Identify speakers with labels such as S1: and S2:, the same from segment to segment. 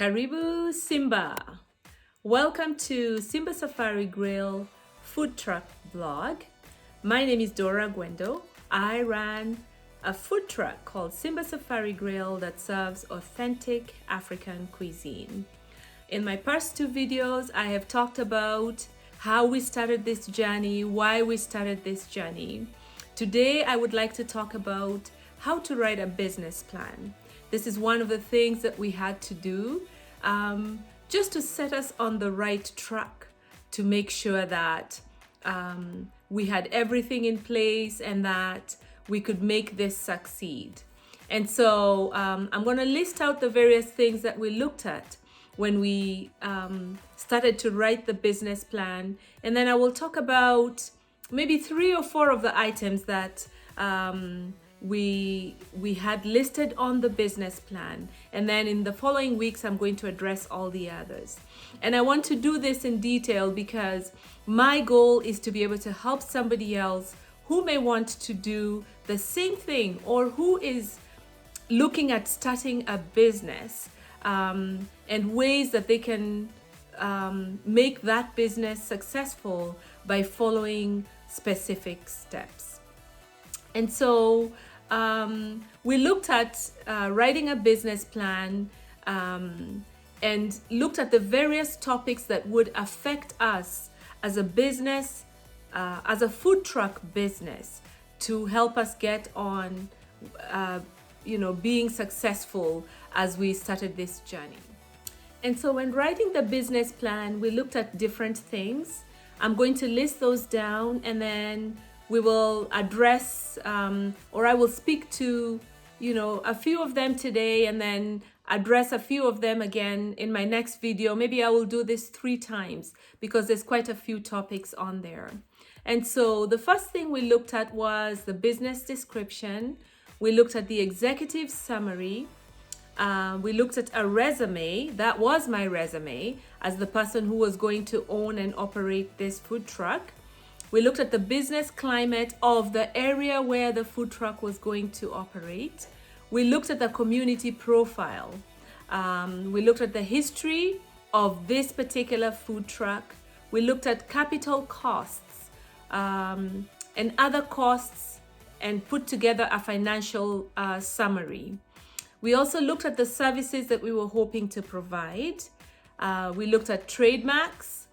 S1: Karibu Simba. Welcome to Simba Safari Grill food truck vlog. My name is Dora Gwendo. I ran a food truck called Simba Safari Grill that serves authentic African cuisine. In my past two videos, I have talked about how we started this journey, why we started this journey. Today, I would like to talk about how to write a business plan. This is one of the things that we had to do just to set us on the right track, to make sure that we had everything in place and that we could make this succeed. And so I'm going to list out the various things that we looked at when we started to write the business plan. And then I will talk about maybe 3 or 4 of the items that we had listed on the business plan, and then in the following weeks I'm going to address all the others. And I want to do this in detail because my goal is to be able to help somebody else who may want to do the same thing or who is looking at starting a business, and ways that they can make that business successful by following specific steps. And so we looked at writing a business plan and looked at the various topics that would affect us as a business, as a food truck business, to help us get on, being successful as we started this journey. And so when writing the business plan, we looked at different things. I'm going to list those down, and then we will address, or I will speak to, a few of them today and then address a few of them again in my next video. Maybe I will do this 3 times because there's quite a few topics on there. And so the first thing we looked at was the business description. We looked at the executive summary. We looked at a resume. That was my resume as the person who was going to own and operate this food truck. We looked at the business climate of the area where the food truck was going to operate. We looked at the community profile. We looked at the history of this particular food truck. We looked at capital costs and other costs and put together a financial summary. We also looked at the services that we were hoping to provide. We looked at trademarks,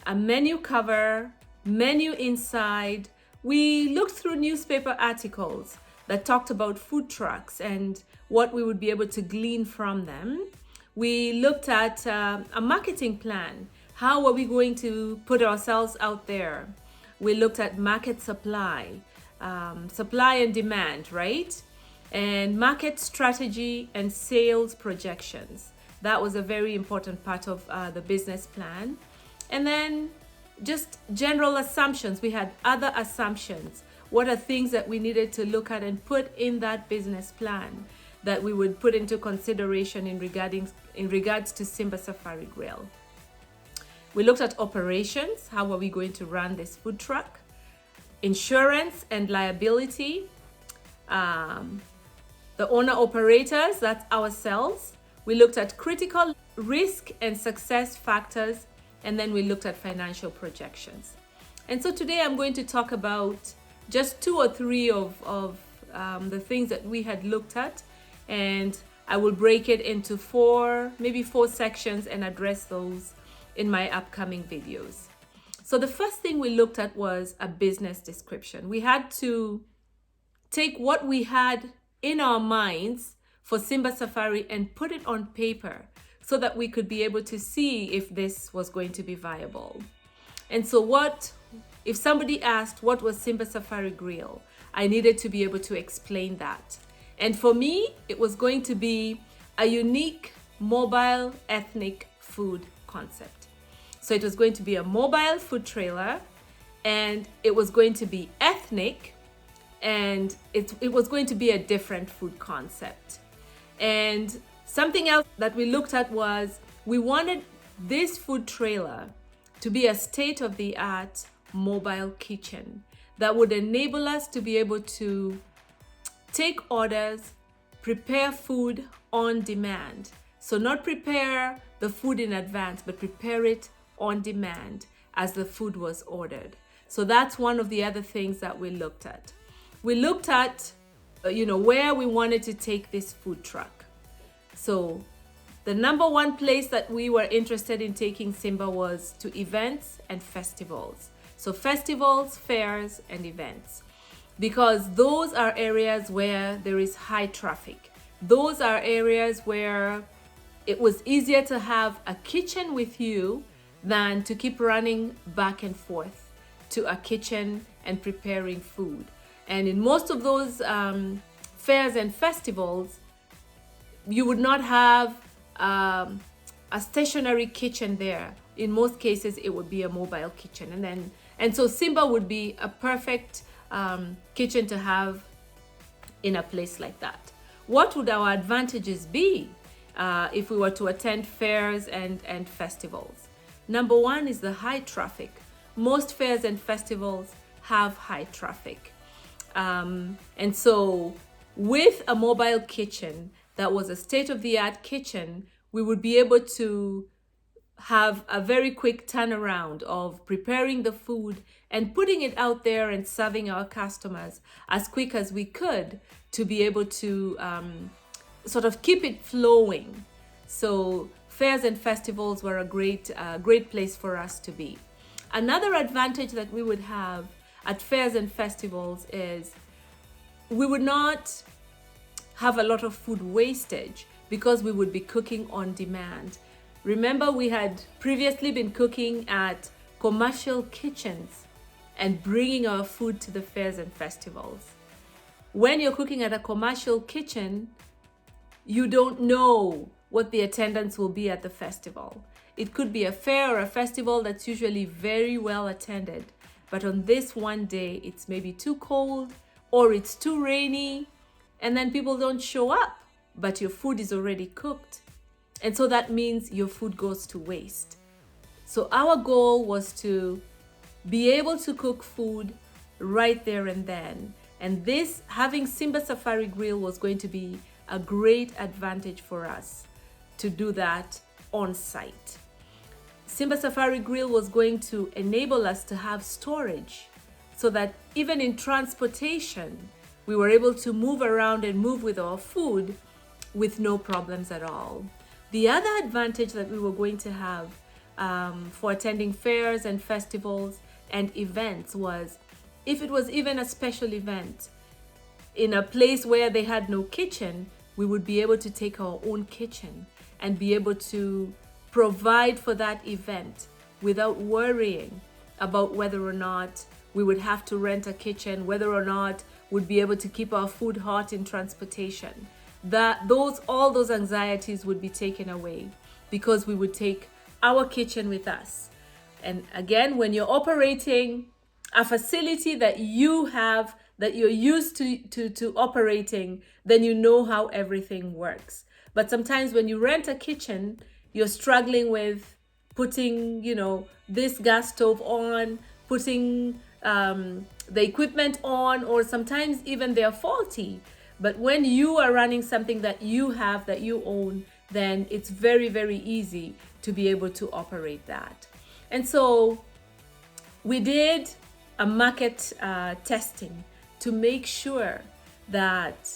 S1: a menu cover, menu inside. We looked through newspaper articles that talked about food trucks and what we would be able to glean from them. We looked at a marketing plan. How are we going to put ourselves out there? We looked at market supply, supply and demand, right? And market strategy and sales projections. That was a very important part of the business plan. And then just general assumptions. We had other assumptions. What are things that we needed to look at and put in that business plan that we would put into consideration in regards to Simba Safari Grill? We looked at operations. How are we going to run this food truck? Insurance and liability. The owner operators, that's ourselves. We looked at critical risk and success factors. And then we looked at financial projections. And so today I'm going to talk about just 2 or 3 of the things that we had looked at. And I will break it into 4 sections and address those in my upcoming videos. So the first thing we looked at was a business description. We had to take what we had in our minds for Simba Safari and put it on paper, so that we could be able to see if this was going to be viable. And so if somebody asked what was Simba Safari Grill, I needed to be able to explain that. And for me, it was going to be a unique mobile ethnic food concept. So it was going to be a mobile food trailer, and it was going to be ethnic, and it was going to be a different food concept. And something else that we looked at was we wanted this food trailer to be a state-of-the-art mobile kitchen that would enable us to be able to take orders, prepare food on demand, So not prepare the food in advance, but prepare it on demand as the food was ordered. So that's one of the other things that we looked at. We looked at, where we wanted to take this food truck. So the number one place that we were interested in taking Simba was to events and festivals. So festivals, fairs, and events. Because those are areas where there is high traffic. Those are areas where it was easier to have a kitchen with you than to keep running back and forth to a kitchen and preparing food. And in most of those fairs and festivals, you would not have a stationary kitchen there. In most cases, it would be a mobile kitchen. And so Simba would be a perfect kitchen to have in a place like that. What would our advantages be if we were to attend fairs and festivals? Number one is the high traffic. Most fairs and festivals have high traffic. And so with a mobile kitchen that was a state-of-the-art kitchen, we would be able to have a very quick turnaround of preparing the food and putting it out there and serving our customers as quick as we could to be able to sort of keep it flowing. So fairs and festivals were a great place for us to be. Another advantage that we would have at fairs and festivals is we would not have a lot of food wastage because we would be cooking on demand. Remember, we had previously been cooking at commercial kitchens and bringing our food to the fairs and festivals. When you're cooking at a commercial kitchen, you don't know what the attendance will be at the festival. It could be a fair or a festival that's usually very well attended, but on this one day, it's maybe too cold or it's too rainy, and then people don't show up, but your food is already cooked. And so that means your food goes to waste. So our goal was to be able to cook food right there and then. And this, having Simba Safari Grill, was going to be a great advantage for us to do that on site. Simba Safari Grill was going to enable us to have storage so that even in transportation, we were able to move around and move with our food with no problems at all. The other advantage that we were going to have for attending fairs and festivals and events was if it was even a special event in a place where they had no kitchen, we would be able to take our own kitchen and be able to provide for that event without worrying about whether or not we would have to rent a kitchen, whether or not we'd be able to keep our food hot in transportation. All those anxieties would be taken away because we would take our kitchen with us. And again, when you're operating a facility that you have, that you're used to operating, then you know how everything works. But sometimes when you rent a kitchen, you're struggling with putting, this gas stove on, putting the equipment on, or sometimes even they're faulty. But when you are running something that you have, that you own, then it's very, very easy to be able to operate that. And so we did a market testing to make sure that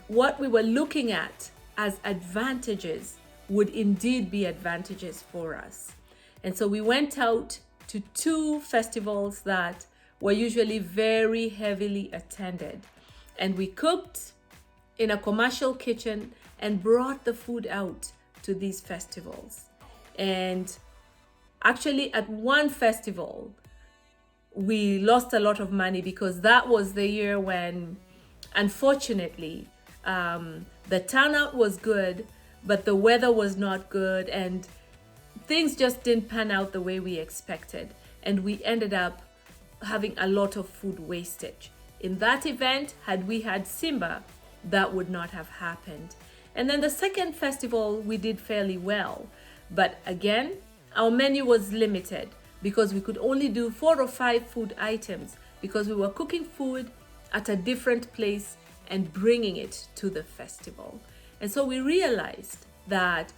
S1: what we were looking at as advantages would indeed be advantages for us. And so we went out to 2 festivals that were usually very heavily attended. And we cooked in a commercial kitchen and brought the food out to these festivals. And actually at one festival, we lost a lot of money because that was the year when, unfortunately, the turnout was good, but the weather was not good and things just didn't pan out the way we expected. And we ended up having a lot of food wastage. In that event, had we had Simba, that would not have happened. And then the second festival, we did fairly well. But again, our menu was limited because we could only do 4 or 5 food items because we were cooking food at a different place and bringing it to the festival. And so we realized that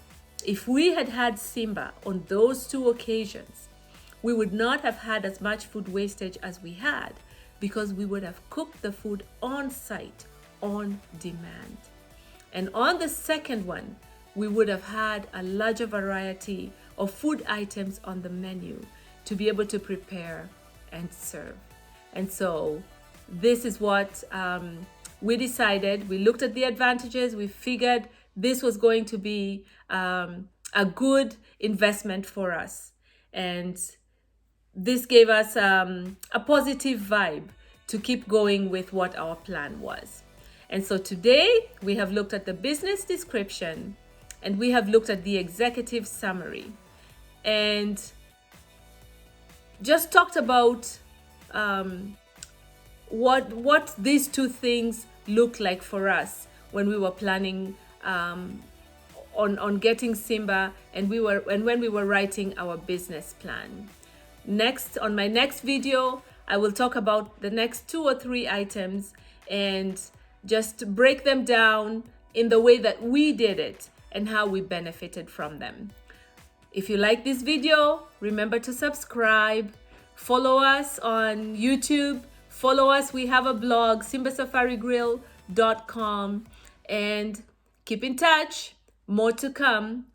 S1: if we had had Simba on those two occasions, we would not have had as much food wastage as we had, because we would have cooked the food on site, on demand. And on the second one, we would have had a larger variety of food items on the menu to be able to prepare and serve. And so this is what we decided. We looked at the advantages. We figured this was going to be a good investment for us. And this gave us a positive vibe to keep going with what our plan was. And so today we have looked at the business description and we have looked at the executive summary and just talked about what these two things looked like for us when we were planning on getting Simba and when we were writing our business plan. Next, on my next video, I will talk about the next 2 or 3 items and just break them down in the way that we did it and how we benefited from them. If you like this video, remember to subscribe, follow us on YouTube, follow us. We have a blog, simbasafarigrill.com, and keep in touch. More to come.